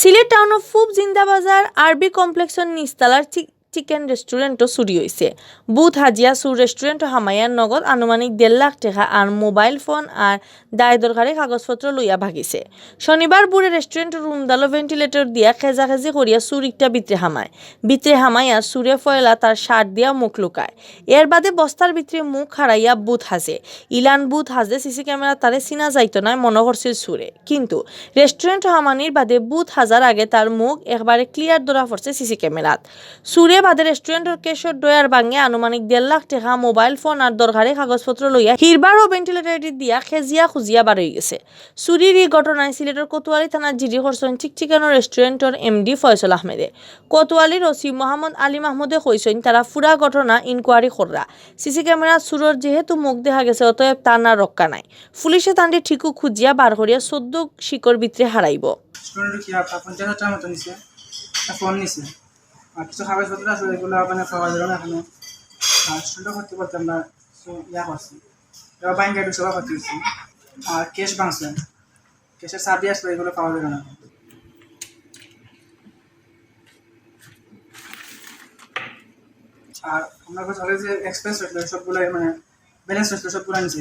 Sylhet town ফুব Zindabazar আরবি কমপ্লেক্সের নিচতলার chicken রেস্টুরেন্টও চুরি হয়েছে। বুথ হাজিয়া সুর রেস্টুরেন্ট হামায়ার নগদ আনুমানিক 1.5 লাখ টাকা আর মোবাইল ফোন আর দায় দরকারি কাগজপত্র লইয়া ভাগিছে। শনিবার বুড়ে রেস্টুরেন্টের রুমদালো ভেন্টিলেটর দিয়া খেজাখেজি করিয়া সুরিকটা ভিতরে হামাইয়া সুরে ফয়লা তার শার্ট দিয়া মুখ লুকায়। এর বাদে বস্তার ভিতরে মুখ হারাইয়া বুথ হাজে। ইলান বুথ হাজে সিসি ক্যামেরা তারে চিনা যাইতো না মনে করছিল সুরে, কিন্তু রেস্টুরেন্ট হামানির বাদে বুথ হাজার আগে তার মুখ একবারে ক্লিয়ার ধরা পড়ছে সিসি ক্যামেরাত। সুরে বাদে রেস্টুরেন্টের কেশর ডয়ার ভাঙে আনুমানিক 1.5 লাখ টাকা মোবাইল ফোন আর দরকারি কাগজপত্র লইয়া হিরবার ও ভেন্টিলেটরটি দিয়া খেজিয়া খুঁজিয়া বার হয়ে গেছে। চুরির এই ঘটনায় সিলেটের কোতোয়ালি থানার জিডি করছেন চিকচিকানো রেস্টুরেন্টের এমডি ফয়সল আহমেদে। কোতোয়ালির ওসি মোহাম্মদ আলী মাহমুদে কইছেন তারা পুরা ঘটনা ইনকোয়ারি কররা। সিসি ক্যামেরা সুরর যেহেতু মুখ দেখা গেছে অতএব তার না রক্ষা নাই। পুলিশে তান্ডি ঠিকু খুঁজিয়া বার করিয়া 14 শিকর ভিতরে হারাইব। আর কিছু কাগজপত্র আছে যেগুলো ওখানে পাওয়া যাবে না। এখানে স্টুডেন্ট করতে করতে আমরা করছি, এবার ব্যাংক গাড়ি সভা করতে হচ্ছে আর ক্যাশ ভাঙছে, ক্যাশের চাবি আসলে এগুলো পাওয়া যাবে না। আর আমরা ধরে যে এক্সপেন্স হয়েছিল সবগুলো, মানে ব্যালেন্স হয়েছিল সবগুলো নিচে।